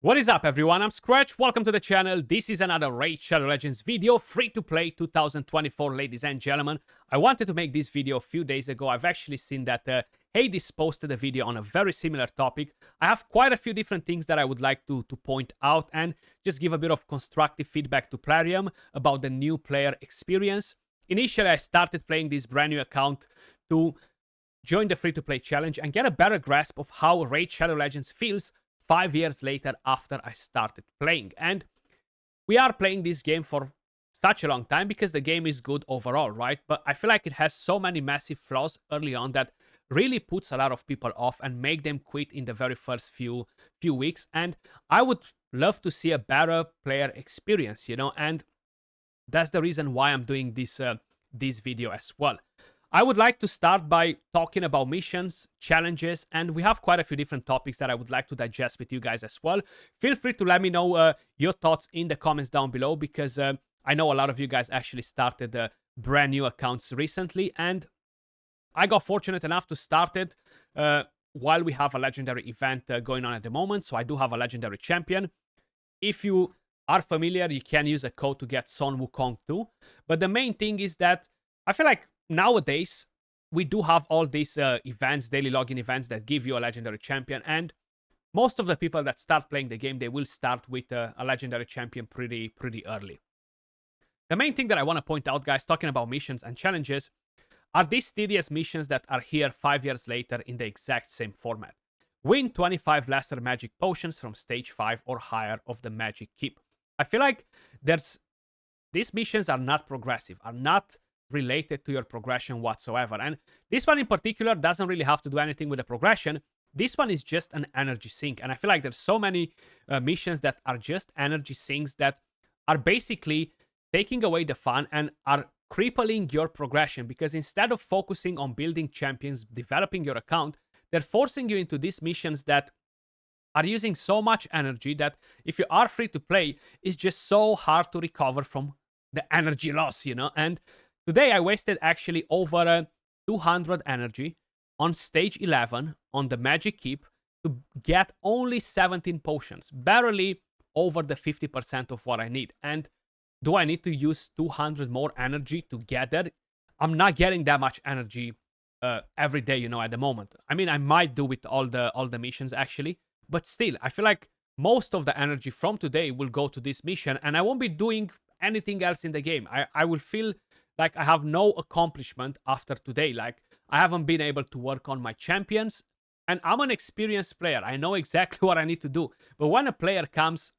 What is up, everyone? I'm Skratch. Welcome to the channel. This is another Raid Shadow Legends video, free to play 2024, ladies and gentlemen. I wanted to make this video a few days ago. I've actually seen that Hades posted a video on a very similar topic. I have quite a few different things that I would like to point out and just give a bit of constructive feedback to Plarium about the new player experience. Initially, I started playing this brand new account to join the free-to-play challenge and get a better grasp of how Raid Shadow Legends feels 5 years later after I started playing. And we are playing this game for such a long time because the game is good overall, right? But I feel like it has so many massive flaws early on that really puts a lot of people off and make them quit in the very first few weeks. And I would love to see a better player experience, and that's the reason why I'm doing this video as well. I would like to start by talking about missions, challenges, and we have quite a few different topics that I would like to digest with you guys as well. Feel free to let me know your thoughts in the comments down below because I know a lot of you guys actually started brand new accounts recently, and I got fortunate enough to start it while we have a legendary event going on at the moment, so I do have a legendary champion. If you are familiar, you can use a code to get Son Wukong too, but the main thing is that I feel like nowadays, we do have all these events, daily login events that give you a legendary champion, and most of the people that start playing the game, they will start with a legendary champion pretty early. The main thing that I want to point out, guys, talking about missions and challenges, are these tedious missions that are here 5 years later in the exact same format. Win 25 lesser magic potions from stage 5 or higher of the magic keep. I feel like these missions are not progressive, are not related to your progression whatsoever. And this one in particular doesn't really have to do anything with the progression. This one is just an energy sink. And I feel like there's so many missions that are just energy sinks that are basically taking away the fun and are crippling your progression, because instead of focusing on building champions, developing your account, they're forcing you into these missions that are using so much energy that if you are free to play, it's just so hard to recover from the energy loss, And today I wasted actually over 200 energy on stage 11 on the Magic Keep to get only 17 potions, barely over the 50% of what I need. And do I need to use 200 more energy to get that? I'm not getting that much energy every day, at the moment. I mean, I might do with all the missions actually, but still, I feel like most of the energy from today will go to this mission, and I won't be doing anything else in the game. I will feel like I have no accomplishment after today. Like, I haven't been able to work on my champions, and I'm an experienced player. I know exactly what I need to do. But when a player comes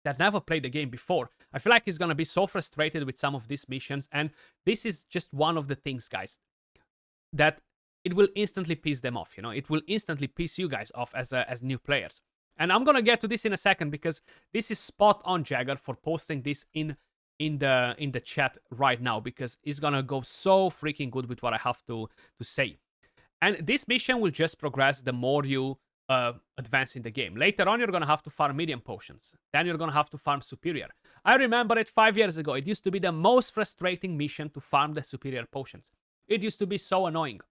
that never played the game before, I feel like he's going to be so frustrated with some of these missions. And this is just one of the things, guys, that it will instantly piss them off. It will instantly piss you guys off as new players. And I'm going to get to this in a second because this is spot on, Jagger, for posting this in the chat right now, because it's gonna go so freaking good with what I have to say. And this mission will just progress the more you advance in the game. Later on, you're gonna have to farm medium potions. Then you're gonna have to farm superior. I remember it 5 years ago. It used to be the most frustrating mission to farm the superior potions. It used to be so annoying.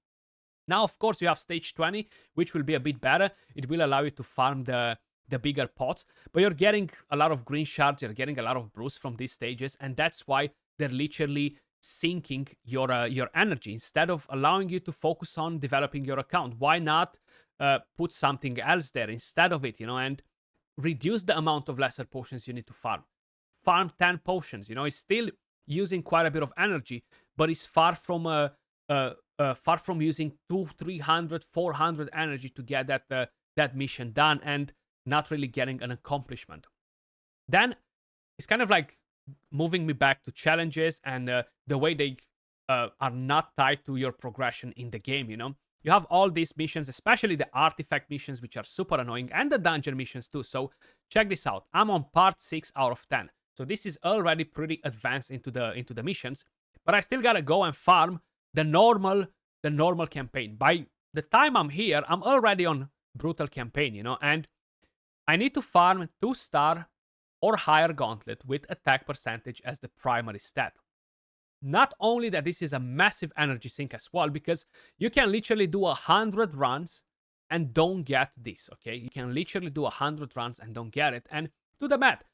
Now, of course, you have stage 20, which will be a bit better. It will allow you to farm the bigger pots, but you're getting a lot of green shards, you're getting a lot of brews from these stages, and that's why they're literally sinking your energy instead of allowing you to focus on developing your account. Why not put something else there instead of it, and reduce the amount of lesser potions you need to farm. Farm 10 potions, it's still using quite a bit of energy, but it's far from using 200, 300, 400 energy to get that mission done and not really getting an accomplishment. Then it's kind of like moving me back to challenges and the way they are not tied to your progression in the game, You have all these missions, especially the artifact missions, which are super annoying, and the dungeon missions too. So check this out. I'm on part 6 out of 10. So this is already pretty advanced into the missions, but I still gotta go and farm the normal campaign. By the time I'm here, I'm already on brutal campaign, and I need to farm 2-star or higher gauntlet with attack percentage as the primary stat. Not only that, this is a massive energy sink as well, because you can literally do 100 runs and don't get this, okay? You can literally do 100 runs and don't get it. And do the math.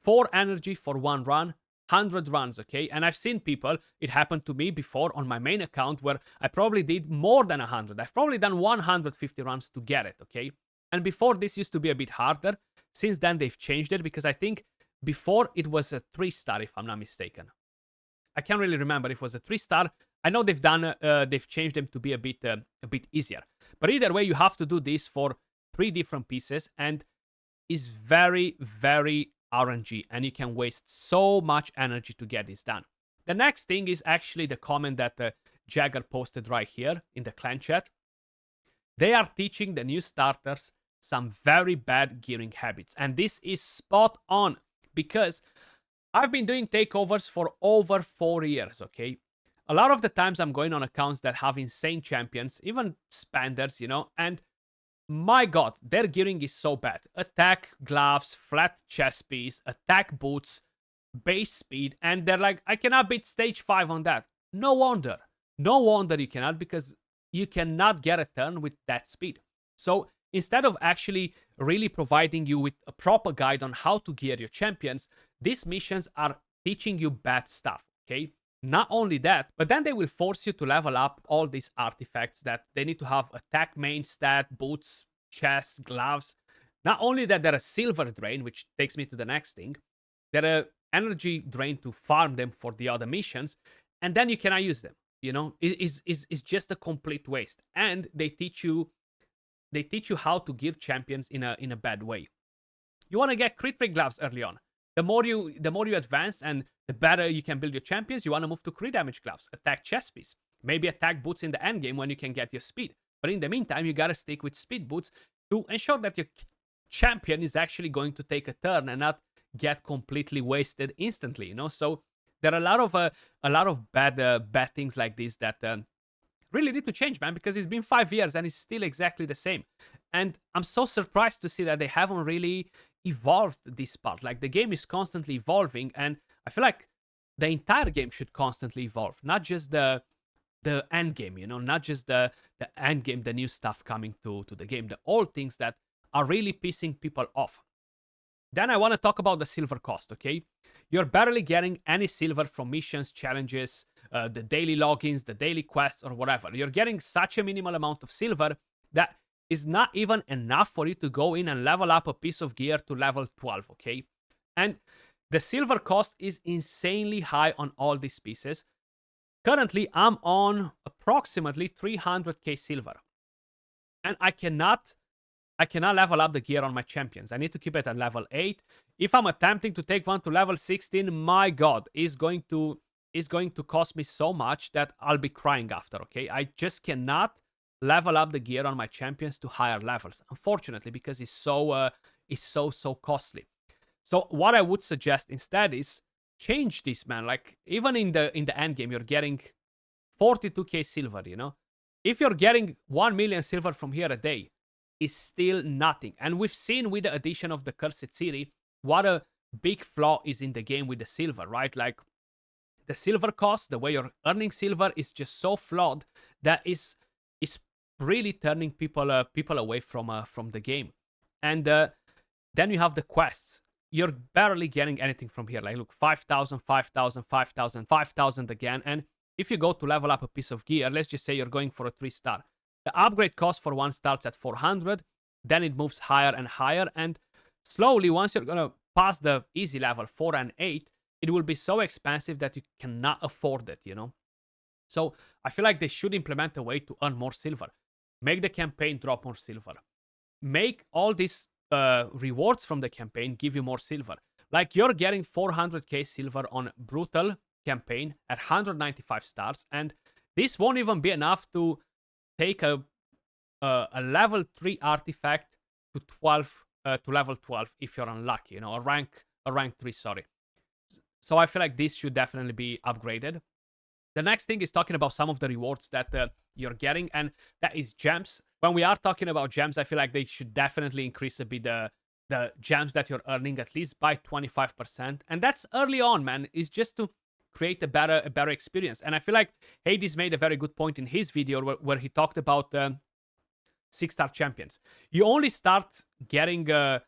4 energy for 1 run, 100 runs, okay? And I've seen people, it happened to me before on my main account where I probably did more than 100. I've probably done 150 runs to get it, okay? And before, this used to be a bit harder. Since then, they've changed it because I think before it was a 3-star, if I'm not mistaken. I can't really remember if it was a 3-star. I know they've changed them to be a bit easier. But either way, you have to do this for 3 different pieces, and it's very, very RNG, and you can waste so much energy to get this done. The next thing is actually the comment that Jagger posted right here in the clan chat. They are teaching the new starters some very bad gearing habits, and this is spot on because I've been doing takeovers for over 4 years, okay? A lot of the times I'm going on accounts that have insane champions, even spenders, you know, and my god, their gearing is so bad. Attack gloves, flat chest piece, attack boots, base speed, and they're like, I cannot beat stage 5 on that. No wonder. No wonder you cannot, because you cannot get a turn with that speed. So instead of actually really providing you with a proper guide on how to gear your champions, these missions are teaching you bad stuff, okay? Not only that, but then they will force you to level up all these artifacts that they need to have: attack main stat, boots, chest, gloves. Not only that, they're a silver drain, which takes me to the next thing. They're a energy drain to farm them for the other missions, and then you cannot use them. You know, it's just a complete waste. And they teach you how to gear champions in a bad way. You want to get crit rate gloves early on. The more you advance and the better you can build your champions, you want to move to crit damage gloves, attack chest piece, maybe attack boots in the end game when you can get your speed. But in the meantime, you gotta stick with speed boots to ensure that your champion is actually going to take a turn and not get completely wasted instantly. You know, so there are a lot of bad things like this that really need to change, man, because it's been 5 years and it's still exactly the same. And I'm so surprised to see that they haven't really evolved this part. Like, the game is constantly evolving, and I feel like the entire game should constantly evolve, not just the end game, you know, not just the end game, the new stuff coming to the game, the old things that are really pissing people off. Then I want to talk about the silver cost, okay? You're barely getting any silver from missions, challenges, the daily logins, the daily quests, or whatever. You're getting such a minimal amount of silver that is not even enough for you to go in and level up a piece of gear to level 12, okay? And the silver cost is insanely high on all these pieces. Currently, I'm on approximately 300k silver. And I cannot level up the gear on my champions. I need to keep it at level 8. If I'm attempting to take one to level 16, my god, is going to cost me so much that I'll be crying after, okay? I just cannot level up the gear on my champions to higher levels, unfortunately, because it's so costly. So what I would suggest instead is change this, man. Like, even in the end game, you're getting 42k silver, you know? If you're getting 1 million silver from here a day, is still nothing. And we've seen with the addition of the Cursed City what a big flaw is in the game with the silver, right? Like, the silver cost, the way you're earning silver, is just so flawed that is really turning people away from the game. And then you have the quests. You're barely getting anything from here. Like, look, 5,000, 5,000, 5,000, 5,000 again. And if you go to level up a piece of gear, let's just say you're going for a 3-star. The upgrade cost for 1 starts at 400, then it moves higher and higher, and slowly, once you're gonna pass the easy level 4 and 8, it will be so expensive that you cannot afford it, you know? So I feel like they should implement a way to earn more silver. Make the campaign drop more silver. Make all these rewards from the campaign give you more silver. Like, you're getting 400k silver on Brutal campaign at 195 stars, and this won't even be enough to take a level 3 artifact to level 12 if you're unlucky, you know, a rank 3, sorry. So I feel like this should definitely be upgraded. The next thing is talking about some of the rewards that you're getting, and that is gems. When we are talking about gems, I feel like they should definitely increase a bit the gems that you're earning, at least by 25%. And that's early on, man. It's just to create a better experience. And I feel like Hades made a very good point in his video where he talked about 6-star champions. You only start getting the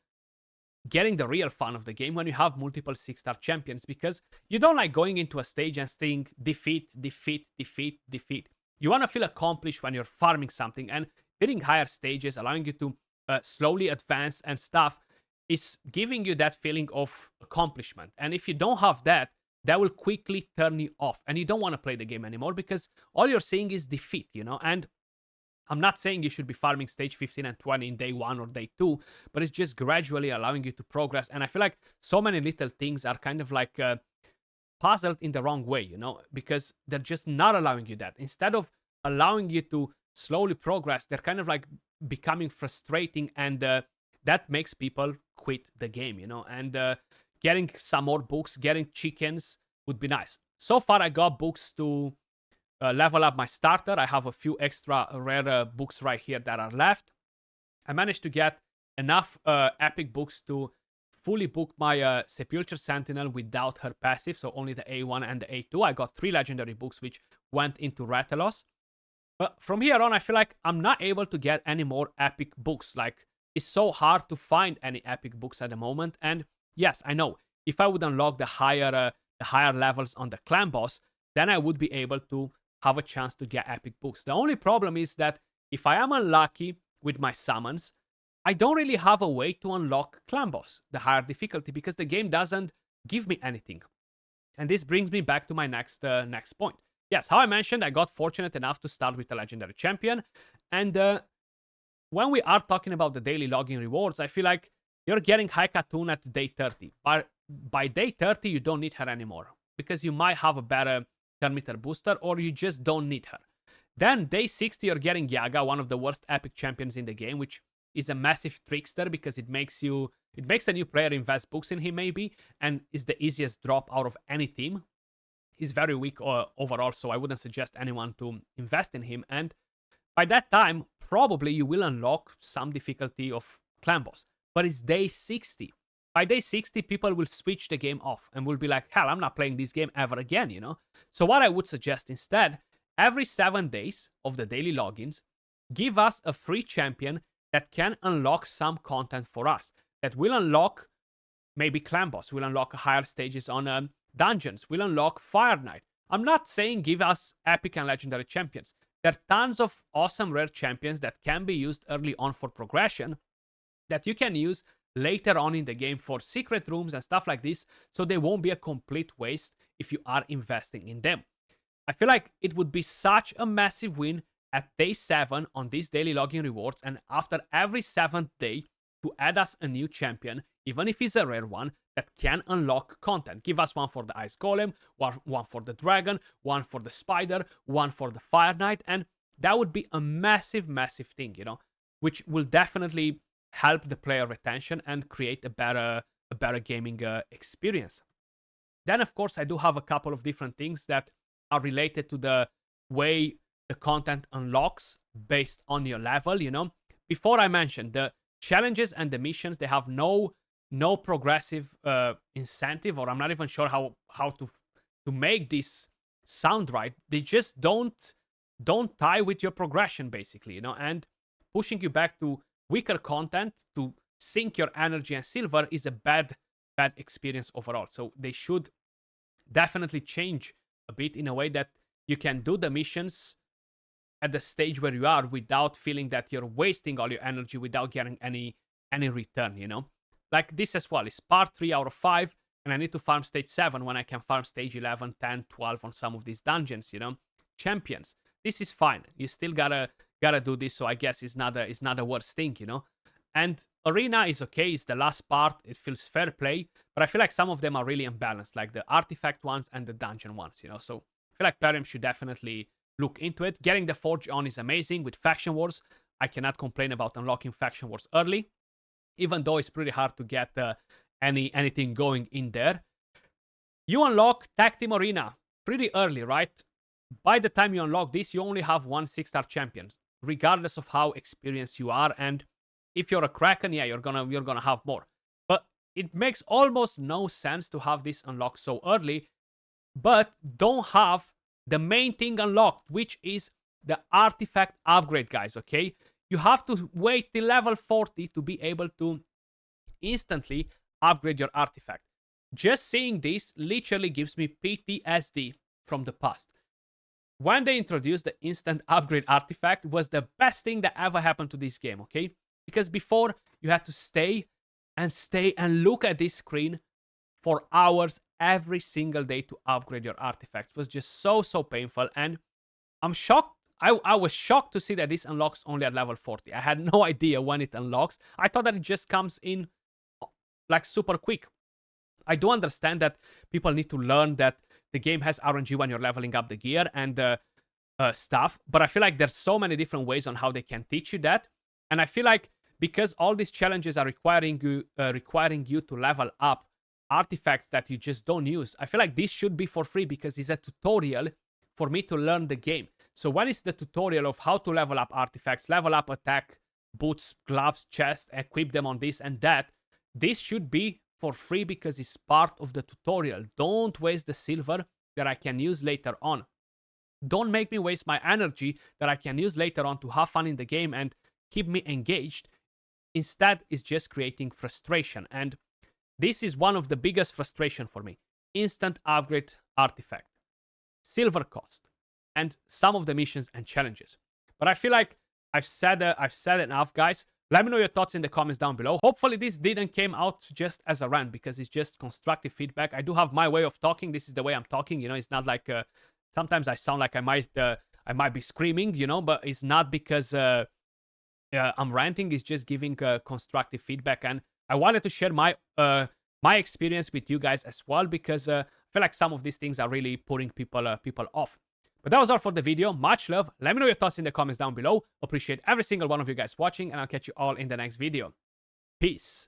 real fun of the game when you have multiple 6-star champions, because you don't like going into a stage and saying defeat, defeat, defeat, defeat. You want to feel accomplished when you're farming something, and hitting higher stages, allowing you to slowly advance and stuff, is giving you that feeling of accomplishment. And if you don't have that, that will quickly turn you off, and you don't want to play the game anymore, because all you're seeing is defeat, you know. And I'm not saying you should be farming stage 15 and 20 in day 1 or day 2, but it's just gradually allowing you to progress. And I feel like so many little things are kind of like puzzled in the wrong way, you know, because they're just not allowing you that. Instead of allowing you to slowly progress, they're kind of like becoming frustrating, and that makes people quit the game, you know. And getting some more books, getting chickens would be nice. So far, I got books to level up my starter. I have a few extra rare books right here that are left. I managed to get enough epic books to fully book my Sepulchre Sentinel without her passive, so only the A1 and the A2. I got 3 legendary books which went into Rathalos. But from here on, I feel like I'm not able to get any more epic books. Like, it's so hard to find any epic books at the moment. And yes, I know, if I would unlock the higher levels on the clan boss, then I would be able to have a chance to get epic books. The only problem is that if I am unlucky with my summons, I don't really have a way to unlock clan boss, the higher difficulty, because the game doesn't give me anything. And this brings me back to my next point. Yes, how I mentioned, I got fortunate enough to start with a legendary champion. And when we are talking about the daily login rewards, I feel like you're getting High Khatoon at day 30. But by day 30, you don't need her anymore, because you might have a better turn meter booster, or you just don't need her. Then day 60, you're getting Yaga, one of the worst epic champions in the game, which is a massive trickster, because it makes a new player invest books in him maybe, and is the easiest drop out of any team. He's very weak overall, so I wouldn't suggest anyone to invest in him. And by that time, probably you will unlock some difficulty of clan boss. But it's day 60. By day 60, people will switch the game off and will be like, hell, I'm not playing this game ever again, you know? So what I would suggest instead, every 7 days of the daily logins, give us a free champion that can unlock some content for us. That will unlock maybe clan boss, will unlock higher stages on dungeons, will unlock Fire Knight. I'm not saying give us epic and legendary champions. There are tons of awesome rare champions that can be used early on for progression, that you can use later on in the game for secret rooms and stuff like this, so they won't be a complete waste if you are investing in them. I feel like it would be such a massive win at day 7 on these daily login rewards, and after every 7th day, to add us a new champion, even if it's a rare one, that can unlock content. Give us one for the Ice Golem, one for the Dragon, one for the Spider, one for the Fire Knight, and that would be a massive, massive thing, you know, which will definitely help the player retention and create a better gaming experience. Then, of course, I do have a couple of different things that are related to the way the content unlocks based on your level, you know. Before I mentioned, the challenges and the missions, they have no progressive incentive, or I'm not even sure how to make this sound right. They just don't tie with your progression, basically, you know, and pushing you back to weaker content to sink your energy and silver is a bad experience overall. So they should definitely change a bit in a way that you can do the missions at the stage where you are without feeling that you're wasting all your energy without getting any return, you know. Like this as well, it's part 3 out of 5, and I need to farm stage 7 when I can farm stage 11, 10, 12 on some of these dungeons, you know. Champions, this is fine. You still gotta do this, so I guess it's not a worst thing, you know. And arena is okay, it's the last part, it feels fair play, but I feel like some of them are really unbalanced, like the artifact ones and the dungeon ones, you know. So I feel like Plarium should definitely look into it. Getting the Forge on is amazing. With Faction Wars, I cannot complain about unlocking Faction Wars early, even though it's pretty hard to get anything going in there. You unlock Tag Team Arena pretty early, right? By the time you unlock this, you only have 1 6-star champion, regardless of how experienced you are. And if you're a Kraken, yeah, you're gonna have more. But it makes almost no sense to have this unlocked so early, but don't have the main thing unlocked, which is the artifact upgrade, guys, okay? you have to wait till level 40 to be able to instantly upgrade your artifact. Just seeing this literally gives me PTSD from the past. When they introduced the instant upgrade artifact was the best thing that ever happened to this game, okay? Because before you had to stay and look at this screen for hours every single day to upgrade your artifacts. It was just so painful, and I'm shocked. I was shocked to see that this unlocks only at level 40. I had no idea when it unlocks. I thought that it just comes in like super quick. I do understand that people need to learn that the game has RNG when you're leveling up the gear and stuff, but I feel like there's so many different ways on how they can teach you that, and I feel like because all these challenges are requiring you to level up artifacts that you just don't use, I feel like this should be for free because it's a tutorial for me to learn the game. So when it's the tutorial of how to level up artifacts, level up attack, boots, gloves, chest, equip them on this and that, this should be for free because it's part of the tutorial. Don't waste the silver that I can use later on. Don't make me waste my energy that I can use later on to have fun in the game and keep me engaged. Instead, it's just creating frustration. And this is one of the biggest frustration for me. Instant upgrade artifact, silver cost, and some of the missions and challenges. But I feel like I've said enough, guys. Let me know your thoughts in the comments down below. Hopefully this didn't came out just as a rant because it's just constructive feedback. I do have my way of talking. This is the way I'm talking. You know, it's not like sometimes I sound like I might be screaming. You know, but it's not because I'm ranting. It's just giving constructive feedback, and I wanted to share my experience with you guys as well because I feel like some of these things are really putting people off. But that was all for the video. Much love. Let me know your thoughts in the comments down below. Appreciate every single one of you guys watching, and I'll catch you all in the next video. Peace.